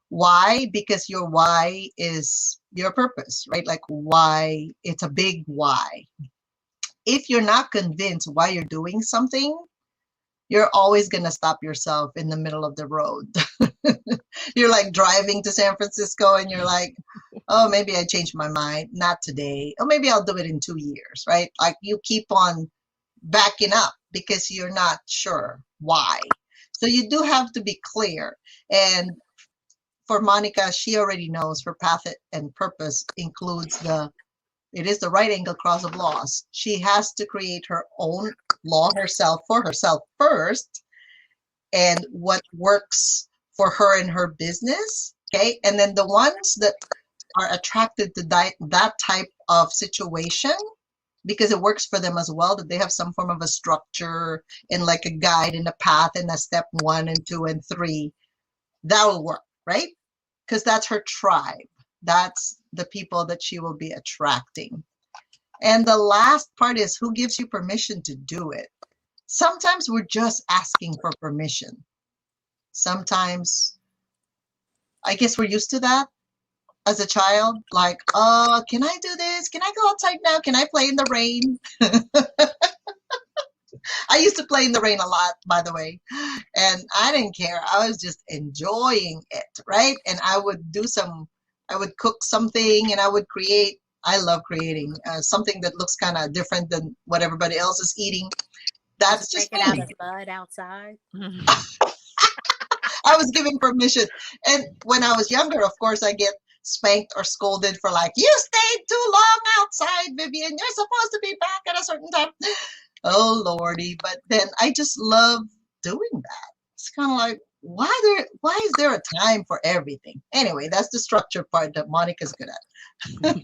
Why? Because your why is your purpose, right? Like why, it's a big why. If you're not convinced why you're doing something, you're always going to stop yourself in the middle of the road. You're like driving to San Francisco and you're like, oh, maybe I changed my mind. Not today. Oh, maybe I'll do it in 2 years, right? Like you keep on backing up because you're not sure why. So you do have to be clear. And for Monica, she already knows her path and purpose includes it is the right angle cross of laws. She has to create her own law herself for herself first, and what works for her and her business. Okay. And then the ones that are attracted to that type of situation, because it works for them as well, that they have some form of a structure and like a guide and a path and a step 1 and 2 and 3, that will work, right? Because that's her tribe. That's the people that she will be attracting. And the last part is, who gives you permission to do it? Sometimes we're just asking for permission. Sometimes, I guess we're used to that as a child. Like, oh, can I do this? Can I go outside now? Can I play in the rain? I used to play in the rain a lot, by the way, and I didn't care. I was just enjoying it, right? And I would cook something and I would create. I love creating something that looks kind of different than what everybody else is eating. That's just take it out of mud outside. I was given permission. And when I was younger, of course, I get spanked or scolded for like, you stayed too long outside, Vivian. You're supposed to be back at a certain time. Oh, Lordy. But then I just love doing that. It's kind of like, why is there a time for everything? Anyway, that's the structure part that Monica's good at. But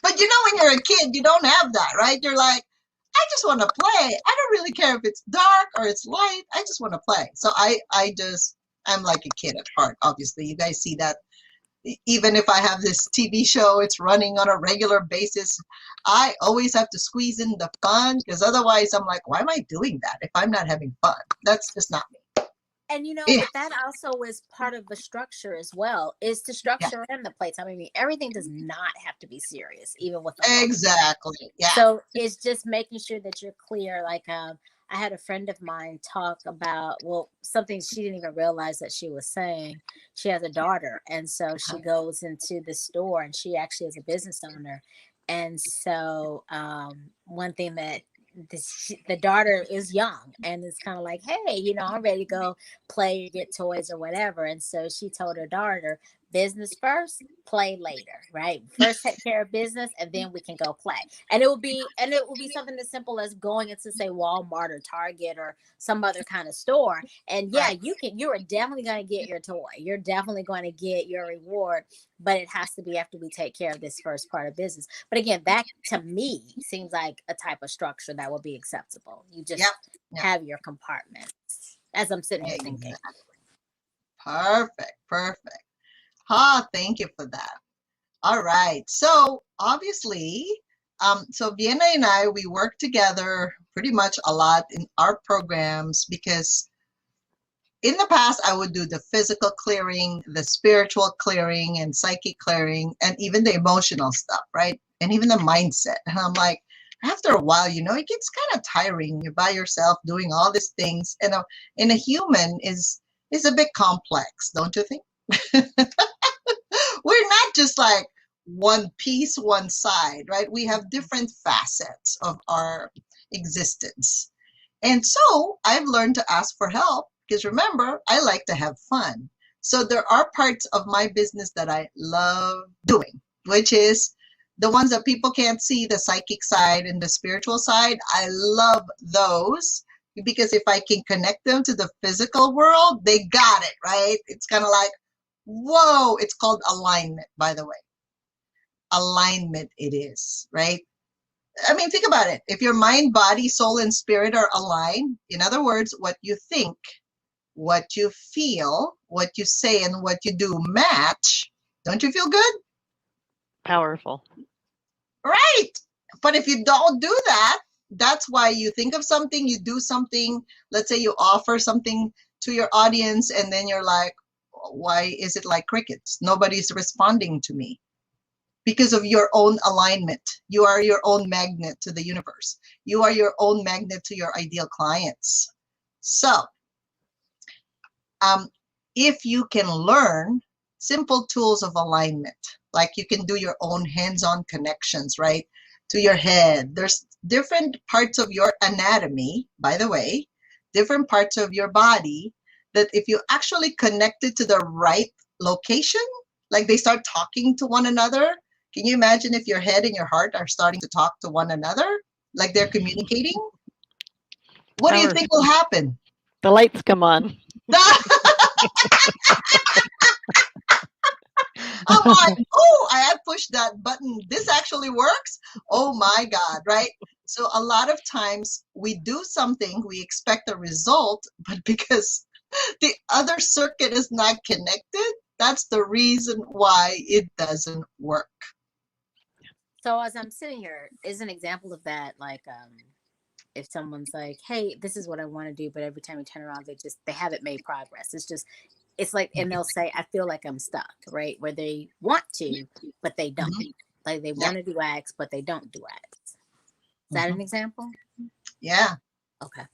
when you're a kid, you don't have that, right? You're like, I just want to play. I don't really care if it's dark or it's light. I just want to play. So I'm like a kid at heart, obviously. You guys see that. Even if I have this TV show, it's running on a regular basis, I always have to squeeze in the fun, because otherwise I'm like, why am I doing that if I'm not having fun? That's just not me. And Yeah, but that also is part of the structure as well, is to yeah, structure in the playtime. I mean, everything does not have to be serious, even with a role. exactly. Yeah. So it's just making sure that you're clear. Like, I had a friend of mine talk about, well, something she didn't even realize that she was saying. She has a daughter, and so she goes into the store, and she actually is a business owner. And so, one thing that the daughter is young, and it's kind of like, hey, I'm ready to go play or get toys or whatever. And so she told her daughter, business first, play later, right? First take care of business, and then we can go play. And it will be something as simple as going into, say, Walmart or Target or some other kind of store. And yeah, Right. you are definitely going to get your toy, you're definitely going to get your reward, but it has to be after we take care of this first part of business. But again, that to me seems like a type of structure that would be acceptable. You Yep. just Yep. have your compartments, as I'm sitting here thinking. Exactly. Perfect. Perfect. Thank you for that. All right. So obviously, so Vienna and I, we work together pretty much a lot in our programs because in the past I would do the physical clearing, the spiritual clearing, and psychic clearing, and even the emotional stuff, right? And even the mindset. And I'm like, after a while, it gets kind of tiring. You're by yourself doing all these things, and a human is a bit complex, don't you think? We're not just like one piece, one side, right? We have different facets of our existence. And so I've learned to ask for help because remember, I like to have fun. So there are parts of my business that I love doing, which is the ones that people can't see, the psychic side and the spiritual side. I love those because if I can connect them to the physical world, they got it, right? It's kind of like, whoa, it's called alignment, by the way. Alignment it is, right? I mean, think about it. If your mind, body, soul, and spirit are aligned, in other words, what you think, what you feel, what you say, and what you do match, don't you feel good? Powerful. Right. But if you don't do that, that's why you think of something, you do something, let's say you offer something to your audience, and then you're like, why is it like crickets? Nobody's responding to me. Because of your own alignment. You are your own magnet to the universe. You are your own magnet to your ideal clients. So, if you can learn simple tools of alignment, like you can do your own hands-on connections, right, to your head. There's different parts of your anatomy, by the way, different parts of your body that if you actually connect it to the right location, like they start talking to one another. Can you imagine if your head and your heart are starting to talk to one another, like they're communicating? What do you think will Powerful. happen? The lights come on. I'm like, oh, I have pushed that button. This actually works. Oh my God, right? So a lot of times we do something, we expect a result, but because the other circuit is not connected, that's the reason why it doesn't work. So as I'm sitting here, is an example of that, like, if someone's like, hey, this is what I want to do, but every time you turn around, they haven't made progress. It's like, and they'll say, I feel like I'm stuck, right? Where they want to, but they don't. Mhm. Like they Yeah. want to do X, but they don't do X. Is that Mhm. an example? Yeah. Okay.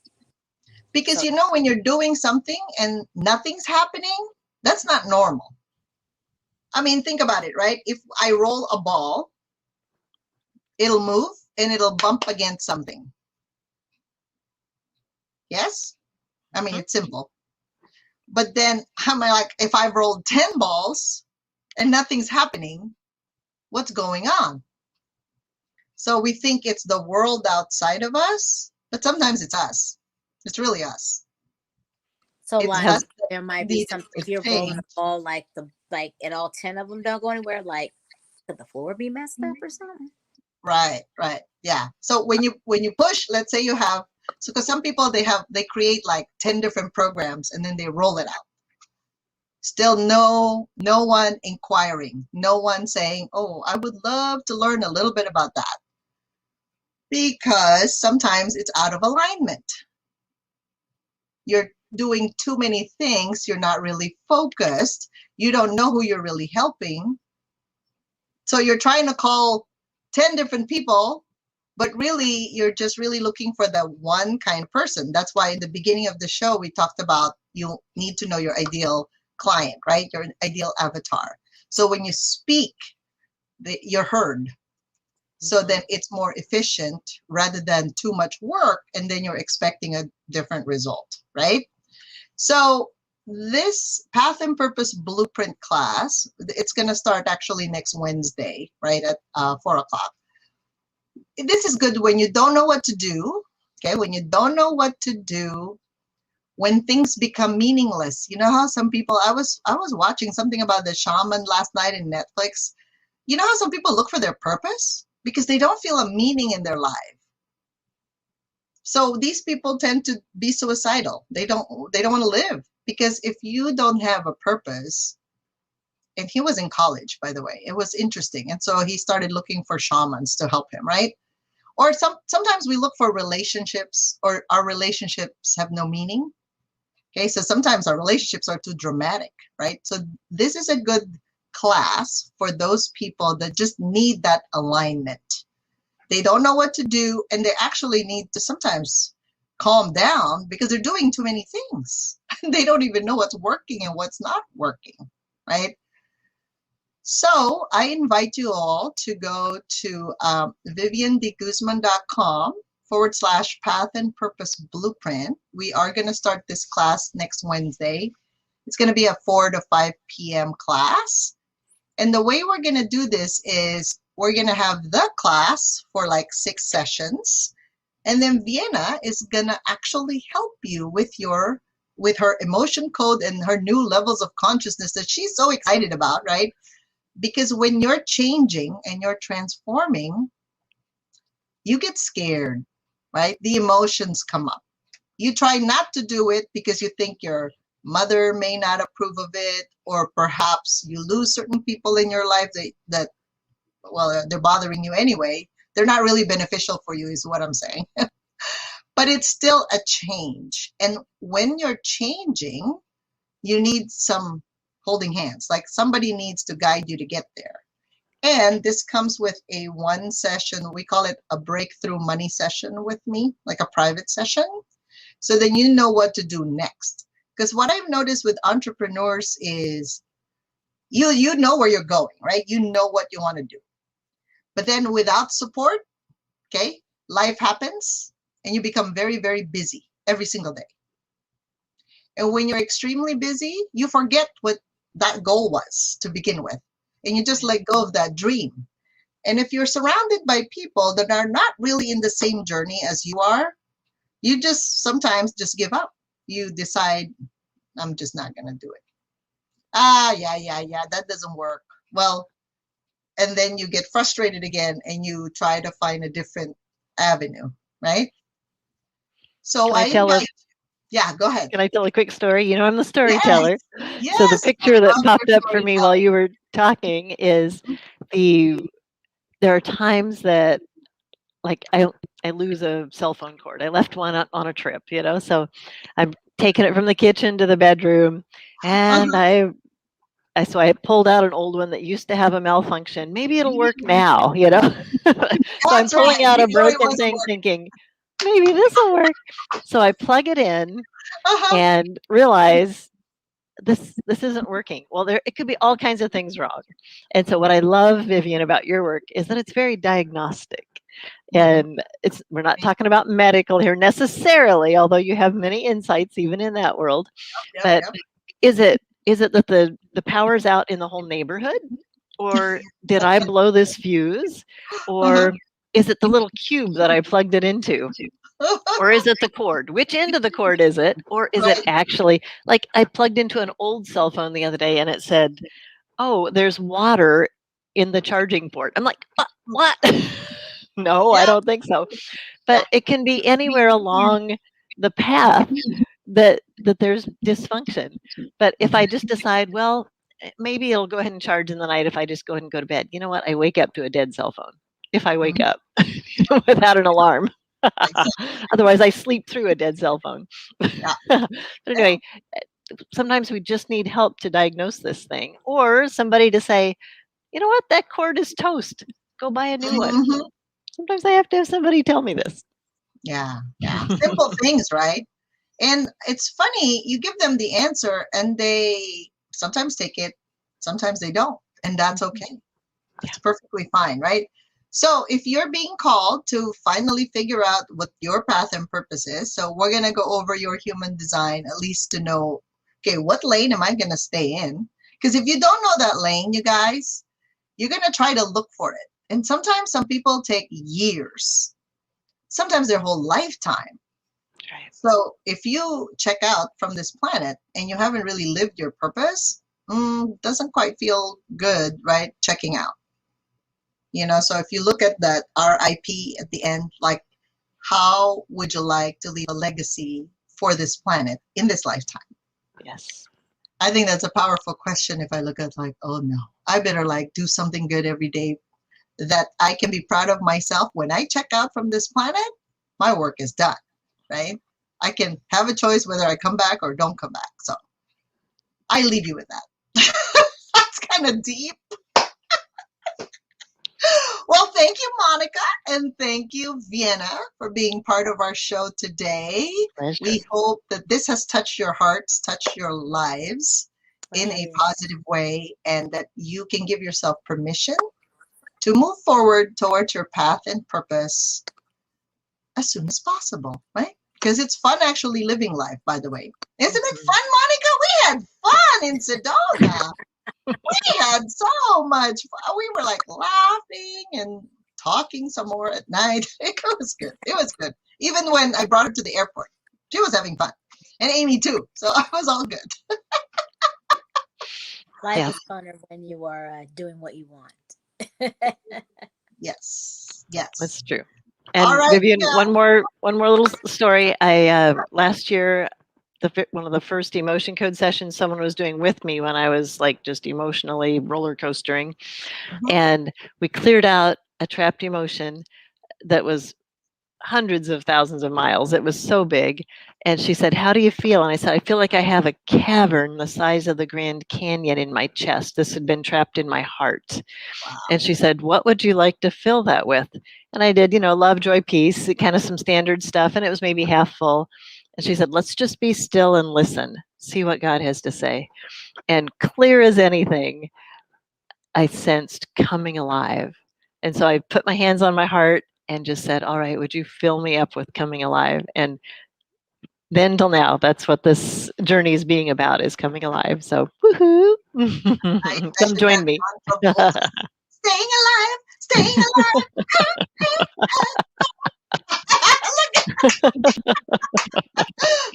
Because So when you're doing something and nothing's happening, that's not normal. I mean, think about it, right? If I roll a ball, it'll move and it'll bump against something. Yes? I mean, mhm. it's simple. But then I'm like, if I've rolled 10 balls and nothing's happening, what's going on? So we think it's the world outside of us, but sometimes it's us. It's really us. So It's like Have us that there might be needed some, to if you're rolling a change. ball, like and all 10 of them don't go anywhere, like could the floor be messed up or something? Right, right. Yeah. So when you push, let's say you have, so because some people they create like 10 different programs and then they roll it out. Still no one inquiring, no one saying, "Oh, I would love to learn a little bit about that." Because sometimes it's out of alignment. You're doing too many things, you're not really focused, you don't know who you're really helping. So you're trying to call 10 different people, but really you're just really looking for the one kind of person. That's why in the beginning of the show, we talked about you need to know your ideal client, right? Your ideal avatar. So when you speak, you're heard. So then it's more efficient rather than too much work, and then you're expecting a different result, right? So this Path and Purpose Blueprint class, it's going to start actually next Wednesday, right, at 4 o'clock. This is good when you don't know what to do, okay? When you don't know what to do, when things become meaningless. You know how some people, I was watching something about the shaman last night in Netflix. You know how some people look for their purpose? Because they don't feel a meaning in their life. So these people tend to be suicidal. They don't want to live, because if you don't have a purpose, and he was in college, by the way, it was interesting. And so he started looking for shamans to help him, right? Or sometimes we look for relationships, or our relationships have no meaning. Okay, so sometimes our relationships are too dramatic, right? So this is a good class for those people that just need that alignment. They don't know what to do, and they actually need to sometimes calm down because they're doing too many things. They don't even know what's working and what's not working, right? So I invite you all to go to viviandeguzman.com/Path and Purpose Blueprint. We are going to start this class next Wednesday. It's going to be a 4 to 5 p.m. class. And the way we're going to do this is we're going to have the class for like 6 sessions. And then Vienna is going to actually help you with her emotion code and her new levels of consciousness that she's so excited about, right? Because when you're changing and you're transforming, you get scared, right? The emotions come up. You try not to do it because you think your mother may not approve of it, or perhaps you lose certain people in your life that they're bothering you anyway. They're not really beneficial for you, is what I'm saying. But it's still a change. And when you're changing, you need some holding hands. Like somebody needs to guide you to get there. And this comes with a 1 session. We call it a breakthrough money session with me, like a private session. So then you know what to do next. Because what I've noticed with entrepreneurs is you know where you're going, right? You know what you want to do. But then without support, okay, life happens and you become very, very busy every single day. And when you're extremely busy, you forget what that goal was to begin with. And you just let go of that dream. And if you're surrounded by people that are not really in the same journey as you are, you just sometimes just give up. You decide, I'm just not going to do it. Yeah, that doesn't work. Well, and then you get frustrated again and you try to find a different avenue, right? So Can I tell invite, yeah, go ahead. Can I tell a quick story? You know, I'm the Yes, storyteller. So the yes, I picture that love popped your up for me while storytelling. you were talking is there are times that, like, I lose a cell phone cord. I left one on a trip, so I'm taking it from the kitchen to the bedroom, and so I pulled out an old one that used to have a malfunction. Maybe it'll work now, So I'm That's right. pulling out You a knew it broken wasn't thing working. thinking, maybe this will work. So I plug it in Uh-huh. and realize this isn't working. Well, it could be all kinds of things wrong. And so what I love, Vivian, about your work is that it's very diagnostic. And we're not talking about medical here necessarily, although you have many insights even in that world. But Yep. is it that the power's out in the whole neighborhood? Or did I blow this fuse? Uh-huh. Or is it the little cube that I plugged it into? Or is it the cord? Which end of the cord is it? Or is it Right. actually, like, I plugged into an old cell phone the other day and it said, oh, there's water in the charging port. I'm like, what? No, I Yeah. don't think so. Yeah. But it can be anywhere along the path that there's dysfunction. But if I just decide, well, maybe it'll go ahead and charge in the night if I just go ahead and go to bed. You know what? I wake up to a dead cell phone if I wake up without an alarm. Exactly. Otherwise, I sleep through a dead cell phone. Yeah. But Yeah. anyway, sometimes we just need help to diagnose this thing, or somebody to say, you know what, that cord is toast. Go buy a new one. Hmm. Sometimes I have to have somebody tell me this. Yeah. Yeah. Simple things, right? And it's funny, you give them the answer and they sometimes take it, sometimes they don't. And that's okay. Yeah. That's perfectly fine, right? So if you're being called to finally figure out what your path and purpose is, so we're going to go over your human design, at least to know, okay, what lane am I going to stay in? Because if you don't know that lane, you guys, you're going to try to look for it. And sometimes some people take years, sometimes their whole lifetime. Right. So if you check out from this planet and you haven't really lived your purpose, doesn't quite feel good, right? Checking out. So if you look at that RIP at the end, like, how would you like to leave a legacy for this planet in this lifetime? Yes. I think that's a powerful question. If I look at, like, oh no, I better like do something good every day that I can be proud of myself. When I check out from this planet, my work is done, right? I can have a choice whether I come back or don't come back. So I leave you with that. That's kind of deep. Well, thank you, Monica, and thank you, Vienna, for being part of our show today. Pleasure. We hope that this has touched your hearts, touched your lives in a positive way, and that you can give yourself permission to move forward towards your path and purpose as soon as possible, right? Because it's fun actually living life, by the way. Isn't it fun, Monica? We had fun in Sedona. We had so much fun. We were like laughing and talking some more at night. It was good. It was good. Even when I brought her to the airport, she was having fun. And Amy too. So I was all good. Life is funner when you are doing what you want. Yes. Yes. That's true. All And right. Vivian, Yeah. one more little story. I last year, one of the first emotion code sessions someone was doing with me when I was like just emotionally roller coastering, and we cleared out a trapped emotion that was hundreds of thousands of miles. It was so big. And she said, "How do you feel?" And I said, "I feel like I have a cavern the size of the Grand Canyon in my chest. This had been trapped in my heart." Wow. And she said, "What would you like to fill that with?" And I did, love, joy, peace, kind of some standard stuff. And it was maybe half full. And she said, "Let's just be still and listen, see what God has to say." And clear as anything, I sensed coming alive. And so I put my hands on my heart and just said, "All right, would you fill me up with coming alive?" And then till now, that's what this journey is being about, is coming alive. So woohoo. I Come should have join me. John Travolta. Staying alive, staying alive.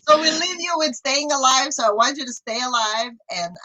So we leave you with staying alive. So I want you to stay alive, and